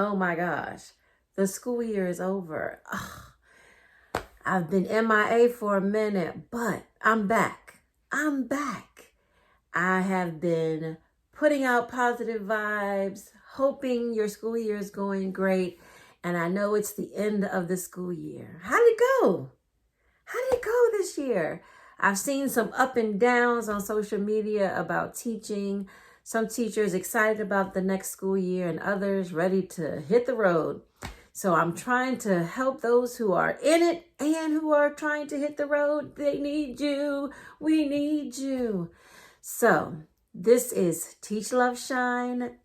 Oh my gosh, the school year is over. Ugh, I've been MIA for a minute, but I'm back. I'm back. I have been putting out positive vibes, hoping your school year is going great. And I know it's the end of the school year. How did it go? How did it go this year? I've seen some up and downs on social media about teaching. Some teachers excited about the next school year and others ready to hit the road. So I'm trying to help those who are in it and who are trying to hit the road. They need you. We need you. So this is Teach, Love, Shine.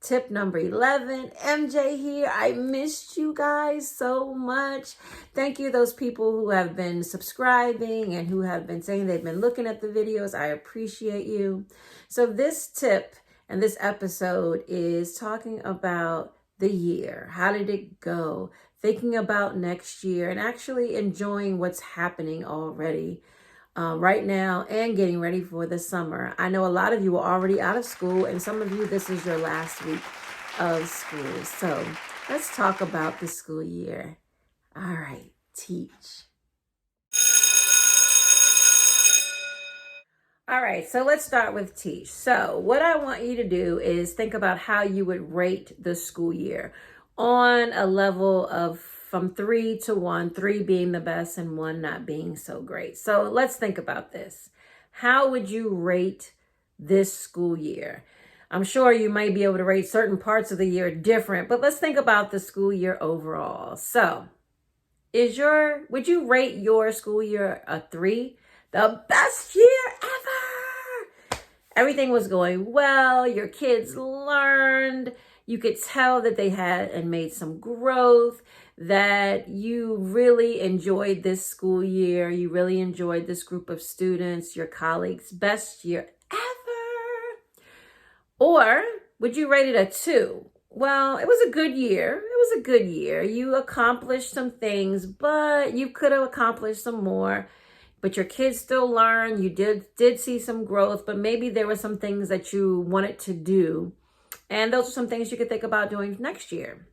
Tip number 11, MJ here. I missed you guys so much. Thank you, those people who have been subscribing and who have been saying they've been looking at the videos. I appreciate you. So this tip and this episode is talking about the year. How did it go? Thinking about next year and actually enjoying what's happening already. Right now and getting ready for the summer. I know a lot of you are already out of school and some of you, this is your last week of school. So let's talk about the school year. All right, teach. All right, so let's start with teach. So what I want you to do is think about how you would rate the school year on a level of from 3 to 1, 3 being the best and 1 not being so great. So let's think about this. How would you rate this school year? I'm sure you might be able to rate certain parts of the year different, but let's think about the school year overall. So would you rate your school year a 3? The best year ever. Everything was going well. Your kids learned. You could tell that they had and made some growth, that you really enjoyed this school year. You really enjoyed this group of students, your colleagues' best year ever. Or would you rate it a 2? Well, it was a good year. It was a good year. You accomplished some things, but you could have accomplished some more. But your kids still learn. You did see some growth, but maybe there were some things that you wanted to do. And those are some things you could think about doing next year.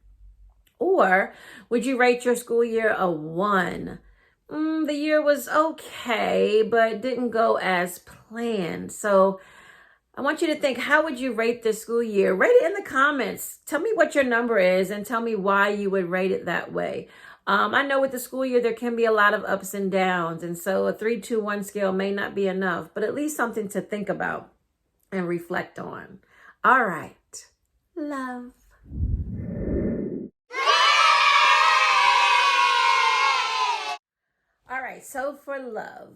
Or would you rate your school year a 1? The year was okay, but didn't go as planned. So I want you to think, how would you rate this school year? Rate it in the comments. Tell me what your number is and tell me why you would rate it that way. I know with the school year, there can be a lot of ups and downs. And so a 3, 2, 1 scale may not be enough, but at least something to think about and reflect on. All right. Love. All right, so for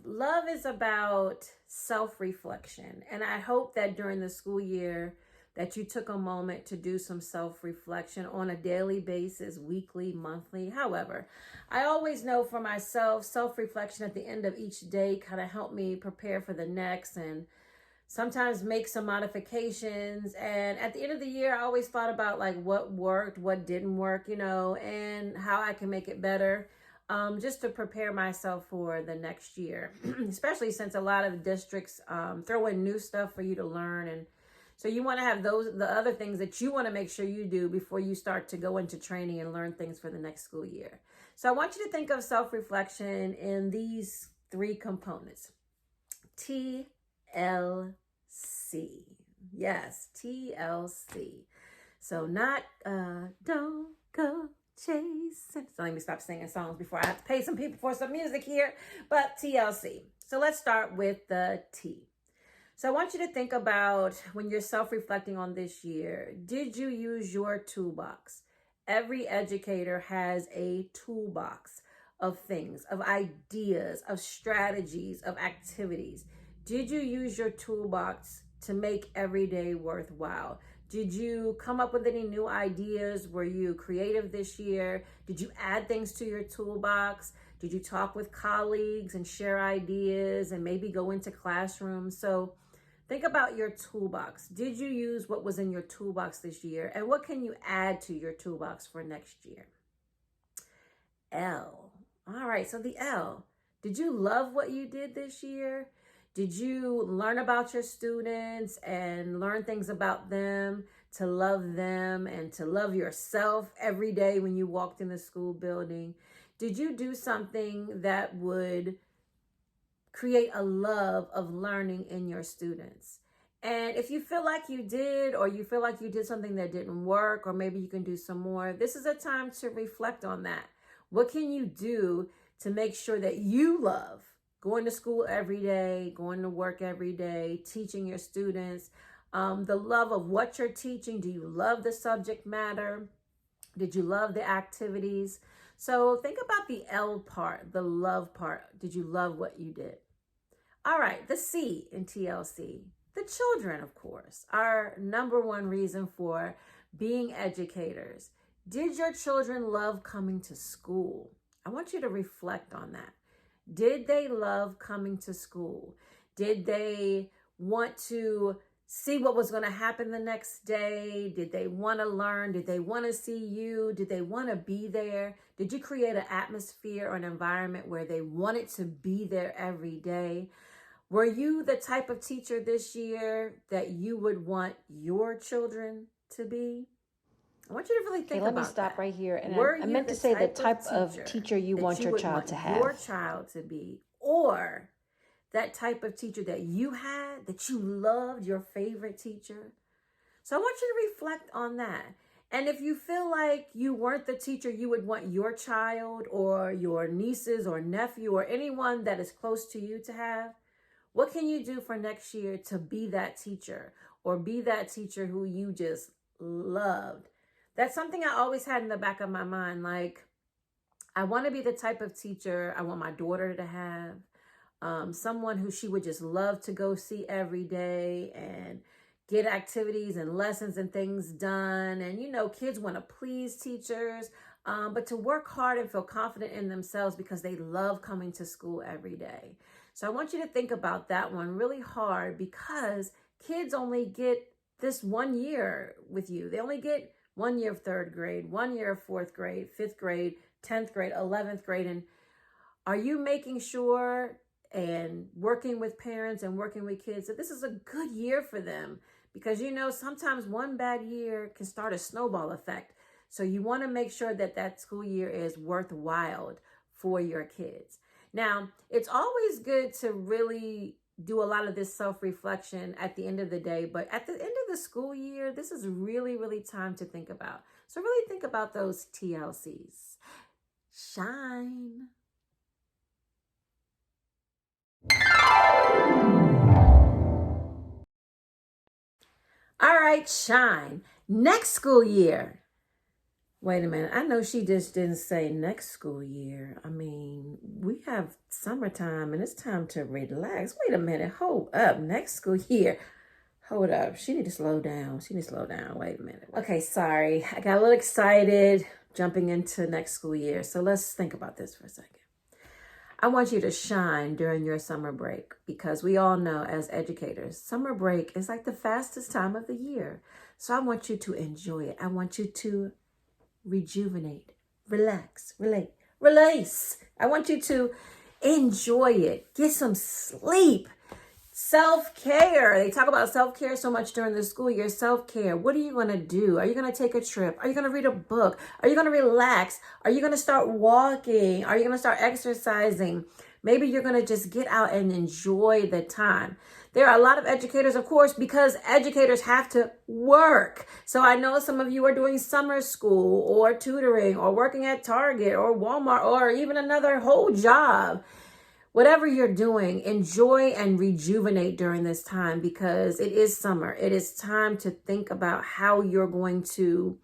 love is about self-reflection. And I hope that during the school year that you took a moment to do some self-reflection on a daily basis, weekly, monthly, however. I always know for myself, self-reflection at the end of each day kind of helped me prepare for the next and sometimes make some modifications. And at the end of the year, I always thought about like what worked, what didn't work, and how I can make it better. Just to prepare myself for the next year, especially since a lot of districts throw in new stuff for you to learn. And so you want to have the other things that you want to make sure you do before you start to go into training and learn things for the next school year. So I want you to think of self-reflection in these 3 components. TLC. Yes, TLC. So not don't go chasing. So let me stop singing songs before I have to pay some people for some music here. But TLC. So let's start with the T. So I want you to think about when you're self-reflecting on this year, did you use your toolbox? Every educator has a toolbox of things, of ideas, of strategies, of activities. Did you use your toolbox to make every day worthwhile? Did you come up with any new ideas? Were you creative this year? Did you add things to your toolbox? Did you talk with colleagues and share ideas and maybe go into classrooms? So think about your toolbox. Did you use what was in your toolbox this year? And what can you add to your toolbox for next year? L. All right, so the L. Did you love what you did this year? Did you learn about your students and learn things about them? to love them and to love yourself every day when you walked in the school building? Did you do something that would create a love of learning in your students? And if you feel like you did, or you feel like you did something that didn't work, or maybe you can do some more, this is a time to reflect on that. What can you do to make sure that you love going to school every day, going to work every day, teaching your students, the love of what you're teaching? Do you love the subject matter? Did you love the activities? So think about the L part, the love part. Did you love what you did? All right, the C in TLC. The children, of course, are number one reason for being educators. Did your children love coming to school? I want you to reflect on that. Did they love coming to school? Did they want to see what was going to happen the next day? Did they want to learn? Did they want to see you? Did they want to be there? Did you create an atmosphere or an environment where they wanted to be there every day? Were you the type of teacher this year that you would want your children to be? I want you to really think about that. Let me stop right here. And I you meant to the say the type type of teacher you want your child to have. Your child to be, or that type of teacher that you had, that you loved, your favorite teacher. So I want you to reflect on that. And if you feel like you weren't the teacher you would want your child or your nieces or nephew or anyone that is close to you to have, what can you do for next year to be that teacher, or be that teacher who you just loved? That's something I always had in the back of my mind. Like, I want to be the type of teacher I want my daughter to have. Someone who she would just love to go see every day and get activities and lessons and things done. And, you know, kids want to please teachers, but to work hard and feel confident in themselves because they love coming to school every day. So I want you to think about that one really hard, because kids only get this 1 year with you. They only get 1 year of third grade, 1 year of fourth grade, fifth grade, 10th grade, 11th grade. And are you making sure and working with parents and working with kids that this is a good year for them? Because, you know, sometimes one bad year can start a snowball effect. So you want to make sure that that school year is worthwhile for your kids. Now, it's always good to really do a lot of this self-reflection at the end of the day, but at the end of the school year, this is really, really time to think about. So really think about those TLCs. Shine. All right, shine. Next school year. Wait a minute. I know she just didn't say next school year. I mean, we have summertime and it's time to relax. Wait a minute. Hold up. Next school year. Hold up. She need to slow down. Wait a minute. Okay, sorry. I got a little excited jumping into next school year. So let's think about this for a second. I want you to shine during your summer break, because we all know as educators, summer break is like the fastest time of the year. So I want you to enjoy it. I want you to rejuvenate, relax, release. I want you to enjoy it. Get some sleep. Self-care. They talk about self-care so much during the school year. Self-care. What are you going to do? Are you going to take a trip? Are you going to read a book? Are you going to relax? Are you going to start walking? Are you going to start exercising? Maybe you're going to just get out and enjoy the time. There are a lot of educators, of course, because educators have to work. So I know some of you are doing summer school or tutoring or working at Target or Walmart or even another whole job. Whatever you're doing, enjoy and rejuvenate during this time, because it is summer. It is time to think about how you're going to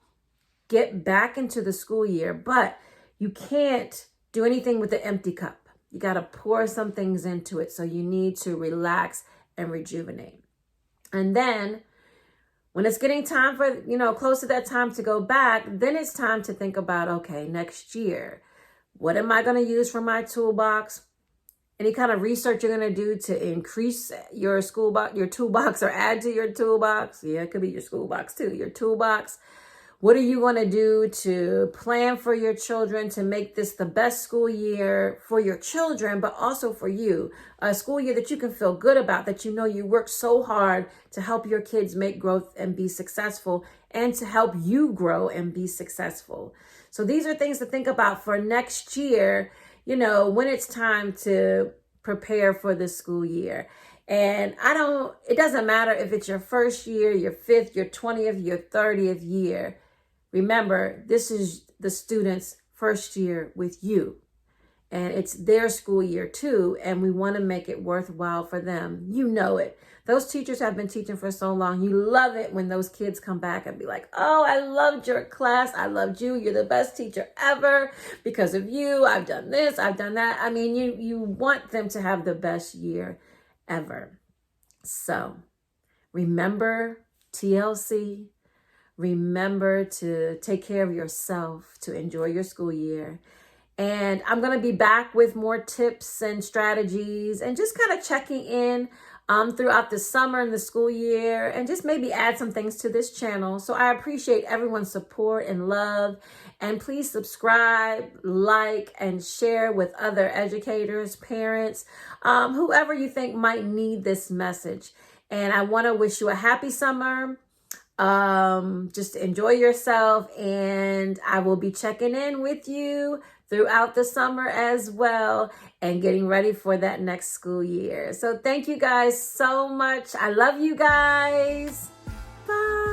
get back into the school year, but you can't do anything with the empty cup. You got to pour some things into it. So you need to relax and rejuvenate. And then when it's getting time for, close to that time to go back, then it's time to think about, okay, next year, what am I going to use for my toolbox? Any kind of research you're going to do to increase your toolbox, or add to your toolbox. Yeah, it could be your school box too, your toolbox. What are you going to do to plan for your children to make this the best school year for your children, but also for you? A school year that you can feel good about, that you know you worked so hard to help your kids make growth and be successful, and to help you grow and be successful. So these are things to think about for next year, you know, when it's time to prepare for the school year. And it doesn't matter if it's your first year, your 5th, your 20th, your 30th year. Remember, this is the students' first year with you, and it's their school year too, and we want to make it worthwhile for them. You know it. Those teachers have been teaching for so long. You love it when those kids come back and be like, oh, I loved your class. I loved you. You're the best teacher ever. Because of you, I've done this, I've done that. I mean, you want them to have the best year ever. So remember TLC. Remember to take care of yourself, to enjoy your school year. And I'm going to be back with more tips and strategies and just kind of checking in throughout the summer and the school year, and just maybe add some things to this channel. So I appreciate everyone's support and love. And please subscribe, like, and share with other educators, parents, whoever you think might need this message. And I want to wish you a happy summer. Just enjoy yourself, and I will be checking in with you throughout the summer as well, and getting ready for that next school year. So thank you guys so much. I love you guys. Bye.